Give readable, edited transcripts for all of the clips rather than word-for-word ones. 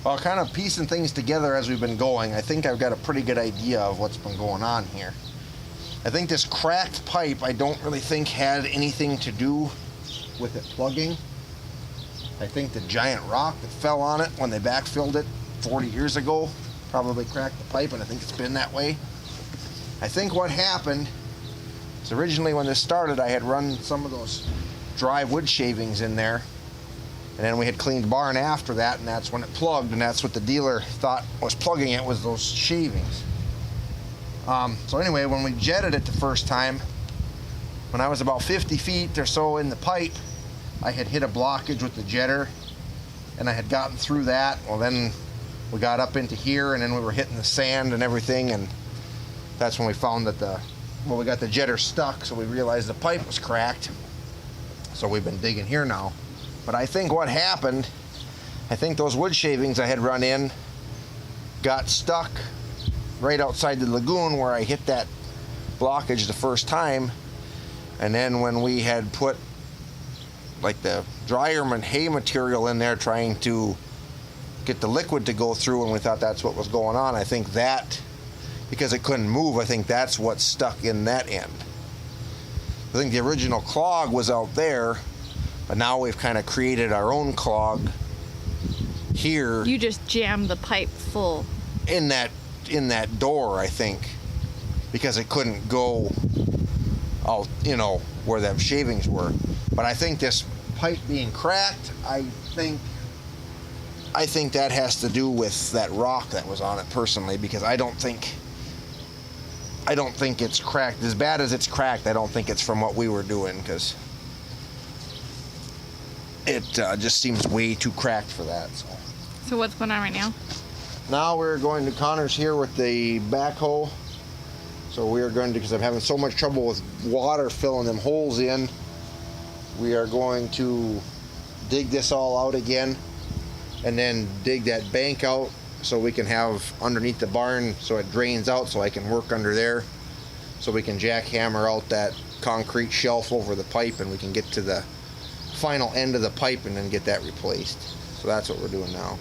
Well, kind of piecing things together as we've been going, I think I've got a pretty good idea of what's been going on here. I think this cracked pipe, I don't really think had anything to do with it plugging. I think the giant rock that fell on it when they backfilled it 40 years ago probably cracked the pipe, and I think it's been that way. I think what happened is originally when this started, I had run some of those dry wood shavings in there, and then we had cleaned the barn after that, and that's when it plugged, and that's what the dealer thought was plugging it, was those shavings. So anyway, when we jetted it the first time, when I was about 50 feet or so in the pipe, I had hit a blockage with the jetter, and I had gotten through that. Well, then we got up into here, and then we were hitting the sand and everything, and that's when we found that we got the jetter stuck, so we realized the pipe was cracked. So we've been digging here now. But I think what happened, I think those wood shavings I had run in got stuck right outside the lagoon where I hit that blockage the first time. And then when we had put like the dryerman hay material in there trying to get the liquid to go through, and we thought that's what was going on, I think that, because it couldn't move, I think that's what stuck in that end. I think the original clog was out there, but now we've kind of created our own clog here. You just jammed the pipe full. In that door, I think, because it couldn't go out, where them shavings were. But I think this pipe being cracked, I think that has to do with that rock that was on it personally, because I don't think it's cracked. As bad as it's cracked, I don't think it's from what we were doing, because it just seems way too cracked for that. So what's going on right now? Now we're going to Connor's here with the backhoe. So we are going to, because I'm having so much trouble with water filling them holes in, we are going to dig this all out again and then dig that bank out so we can have underneath the barn so it drains out, so I can work under there, so we can jackhammer out that concrete shelf over the pipe, and we can get to the final end of the pipe and then get that replaced. So that's what we're doing now.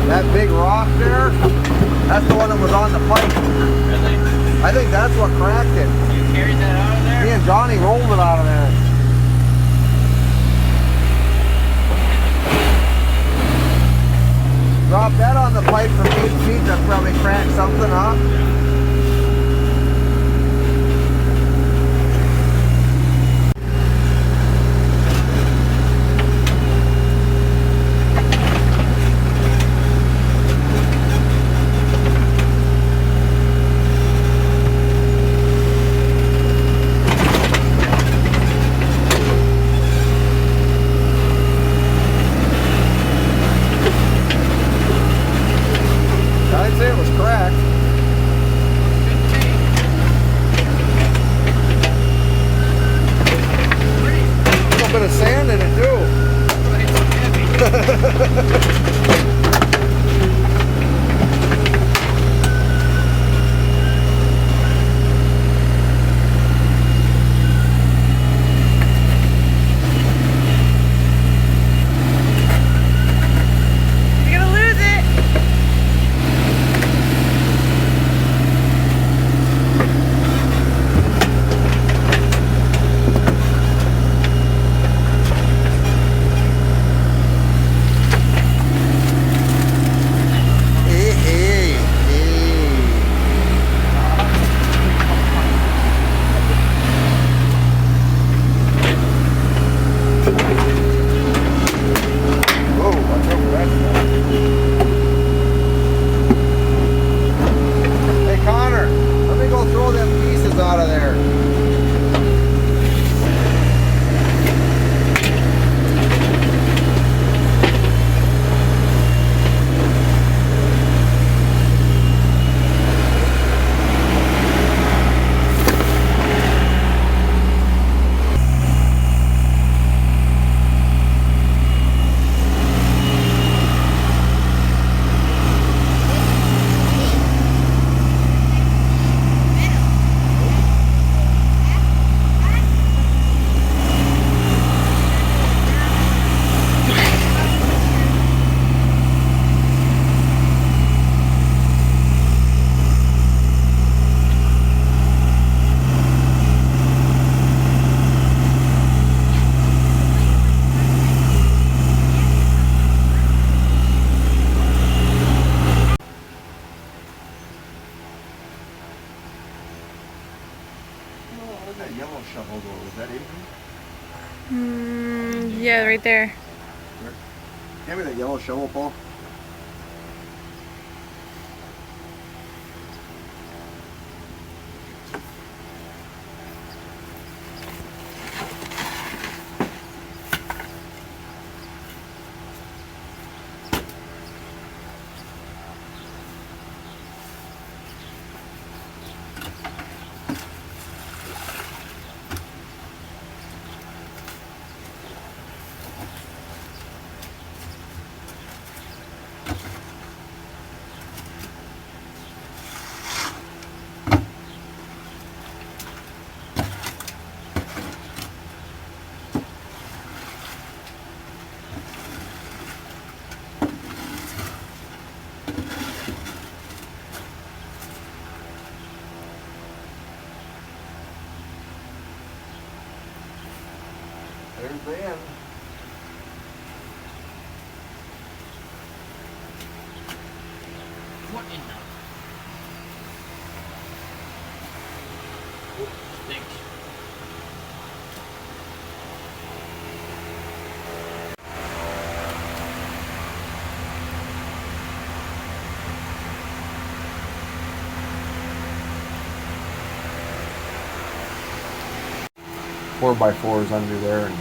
That big rock there, that's the one that was on the pipe. Really? I think that's what cracked it. You carried that out of there? Me and Johnny rolled it out of there. Drop that on the pipe from 8 feet, that probably cracked something, huh? I'd say it was cracked. shovel go? Was that Adrian? Yeah, right there. Hand me that yellow shovel, Paul. There's the end. What in the? Ooh, stinks. Four by fours under there. And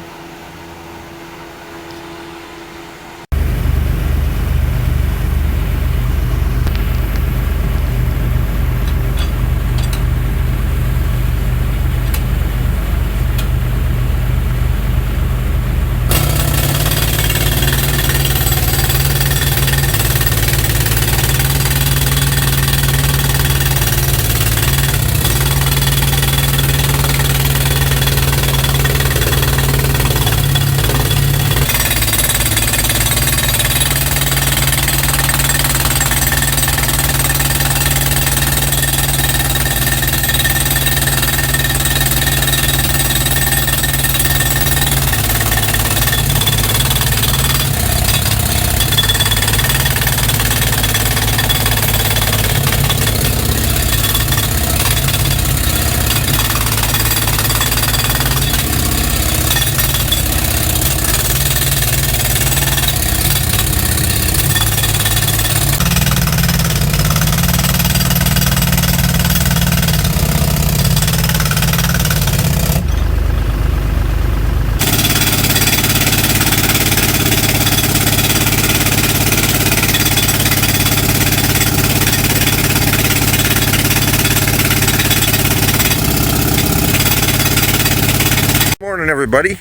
morning, everybody.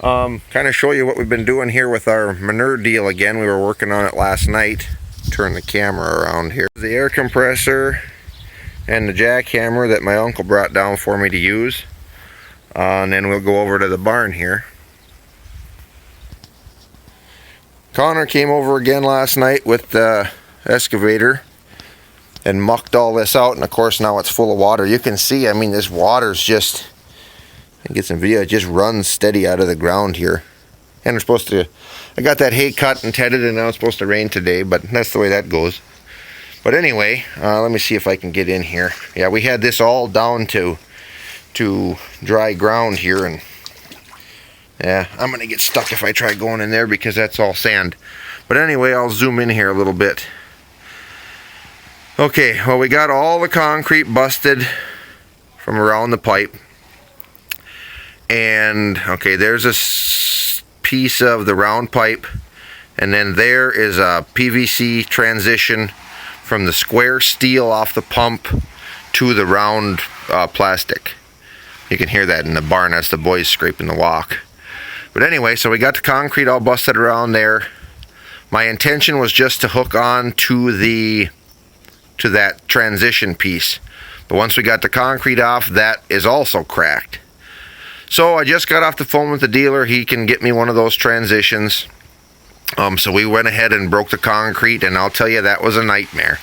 Kind of show you what we've been doing here with our manure deal again. We were working on it last night. Turn the camera around here. The air compressor and the jackhammer that my uncle brought down for me to use. And then we'll go over to the barn here. Connor came over again last night with the excavator and mucked all this out, and of course now it's full of water. You can see, I mean, this water's just, I can get some video, it just runs steady out of the ground here. And we're supposed to, I got that hay cut and tedded, and now it's supposed to rain today, but that's the way that goes. But anyway, let me see if I can get in here. Yeah, we had this all down to dry ground here, and yeah, I'm gonna get stuck if I try going in there because that's all sand. But anyway, I'll zoom in here a little bit. Okay, well, we got all the concrete busted from around the pipe. And okay, there's a piece of the round pipe, and then there is a PVC transition from the square steel off the pump to the round plastic. You can hear that in the barn. That's the boys scraping the walk. But anyway, so we got the concrete all busted around there. My intention was just to hook on to that transition piece. But once we got the concrete off, that is also cracked. So I just got off the phone with the dealer. He can get me one of those transitions. So we went ahead and broke the concrete, and I'll tell you, that was a nightmare.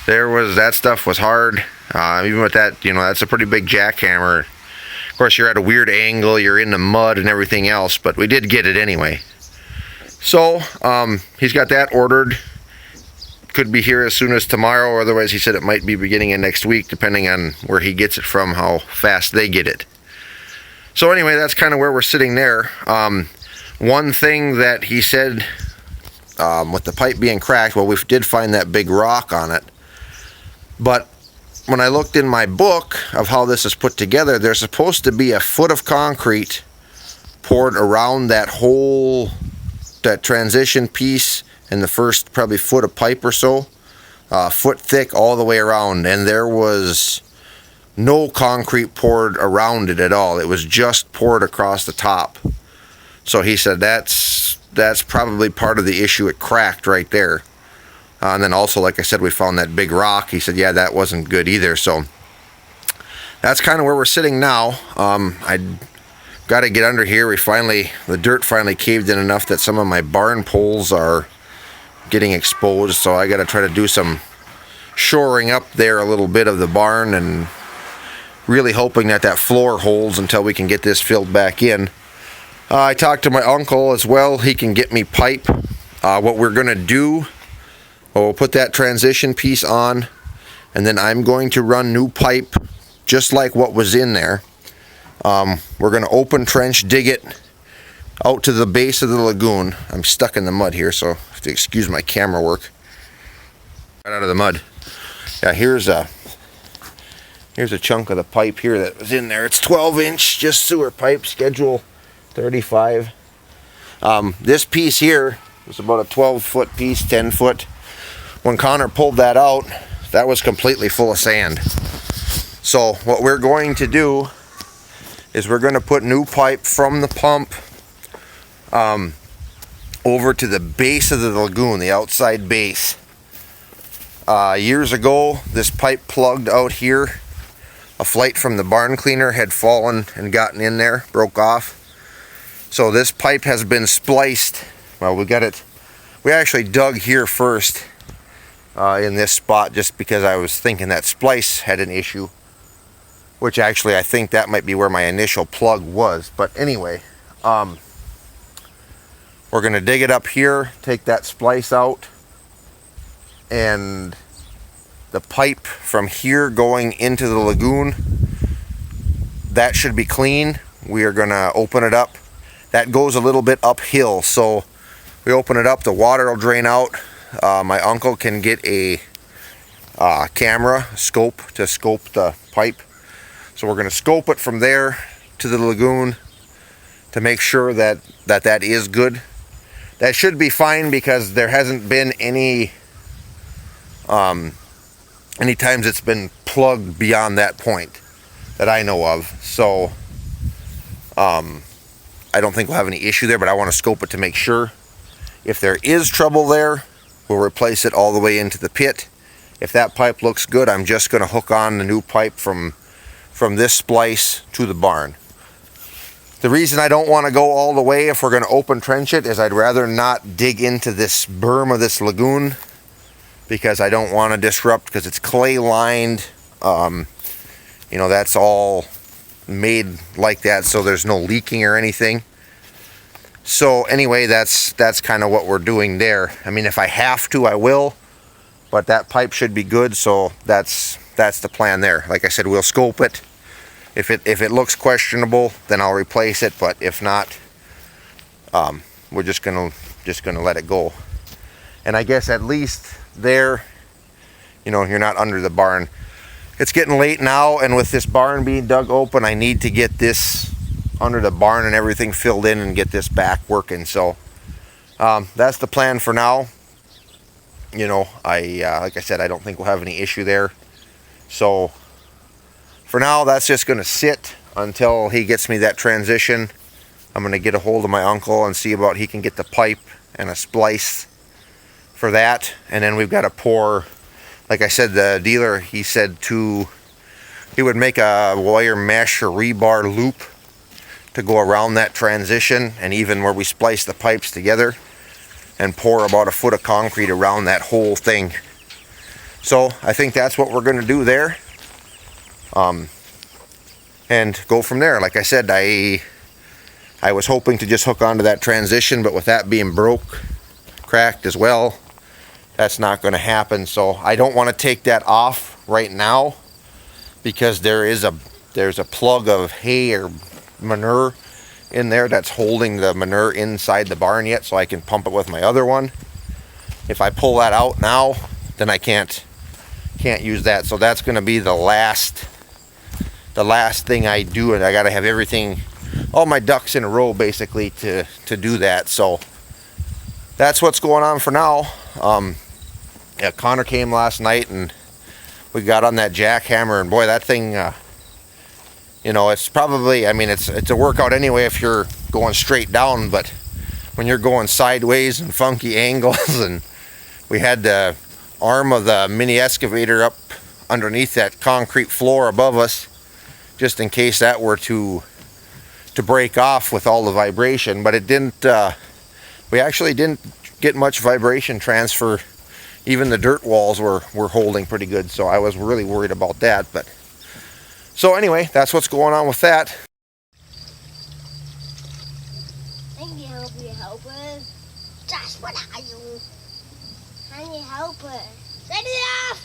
That stuff was hard. Even with that, you know, that's a pretty big jackhammer. Of course, you're at a weird angle, you're in the mud and everything else, but we did get it anyway. So he's got that ordered. Could be here as soon as tomorrow, or otherwise he said it might be beginning of next week, depending on where he gets it from, how fast they get it. So anyway, that's kind of where we're sitting there. One thing that he said with the pipe being cracked, well, we did find that big rock on it. But when I looked in my book of how this is put together, there's supposed to be a foot of concrete poured around that transition piece and the first probably foot of pipe or so, foot thick all the way around, and there was no concrete poured around it at all. It was just poured across the top. So he said that's probably part of the issue. It cracked right there. And then also, like I said, we found that big rock. He said, yeah, that wasn't good either. So that's kind of where we're sitting now. I got to get under here. The dirt finally caved in enough that some of my barn poles are getting exposed. So I got to try to do some shoring up there a little bit of the barn, and really hoping that floor holds until we can get this filled back in. I talked to my uncle as well. He can get me pipe. What we're going to do, we'll put that transition piece on, and then I'm going to run new pipe just like what was in there. We're going to open trench, dig it out to the base of the lagoon. I'm stuck in the mud here, so I have to excuse my camera work. Right out of the mud. Yeah, here's a chunk of the pipe here that was in there. It's 12-inch, just sewer pipe, schedule 35. This piece here was about a 12-foot piece, 10-foot. When Connor pulled that out, that was completely full of sand. So what we're going to do is we're going to put new pipe from the pump over to the base of the lagoon, the outside base. Years ago, this pipe plugged out here. A flight from the barn cleaner had fallen and gotten in there, broke off. So this pipe has been spliced. Well, we actually dug here first in this spot just because I was thinking that splice had an issue, which actually I think that might be where my initial plug was. But anyway, we're going to dig it up here, take that splice out, and the pipe from here going into the lagoon, that should be clean. We are going to open it up. That goes a little bit uphill, so we open it up, the water will drain out. My uncle can get a camera scope to scope the pipe. So we're going to scope it from there to the lagoon to make sure that is good. That should be fine because there hasn't been any times it's been plugged beyond that point that I know of. So I don't think we'll have any issue there, but I want to scope it to make sure. If there is trouble there, we'll replace it all the way into the pit. If that pipe looks good, I'm just going to hook on the new pipe from this splice to the barn. The reason I don't want to go all the way if we're going to open trench it is I'd rather not dig into this berm of this lagoon, because I don't want to disrupt, because it's clay lined. That's all made like that so there's no leaking or anything. So anyway, that's kind of what we're doing there. I mean, if I have to, I will, but that pipe should be good, so that's the plan there. Like I said, we'll scope it. If it looks questionable, then I'll replace it, but if not, we're just gonna let it go. And I guess at least there, you're not under the barn. It's getting late now, and with this barn being dug open, I need to get this under the barn and everything filled in and get this back working. So that's the plan for now. Like I said, I don't think we'll have any issue there. So for now, that's just going to sit until he gets me that transition. I'm going to get a hold of my uncle and see about he can get the pipe and a splice for that. And then we've got to pour, like I said, the dealer, he said he would make a wire mesh or rebar loop to go around that transition, and even where we splice the pipes together, and pour about a foot of concrete around that whole thing. So I think that's what we're going to do there, and go from there. Like I said, I was hoping to just hook onto that transition, but with that being cracked as well, that's not going to happen. So I don't want to take that off right now, because there's a plug of hay or manure in there that's holding the manure inside the barn yet, so I can pump it with my other one. If I pull that out now, then I can't use that. So that's going to be the last thing I do, and I got to have everything, all my ducks in a row basically to do that. So that's what's going on for now. Yeah, Connor came last night and we got on that jackhammer, and boy, that thing, you know, it's probably, I mean, it's a workout anyway if you're going straight down, but when you're going sideways and funky angles, and we had the arm of the mini excavator up underneath that concrete floor above us, just in case that were to break off with all the vibration, but it didn't. We actually didn't get much vibration transfer. Even the dirt walls were holding pretty good, so I was really worried about that. But so anyway, that's what's going on with that. Can you help me help us? Josh, what are you? Can you help us? Set it off!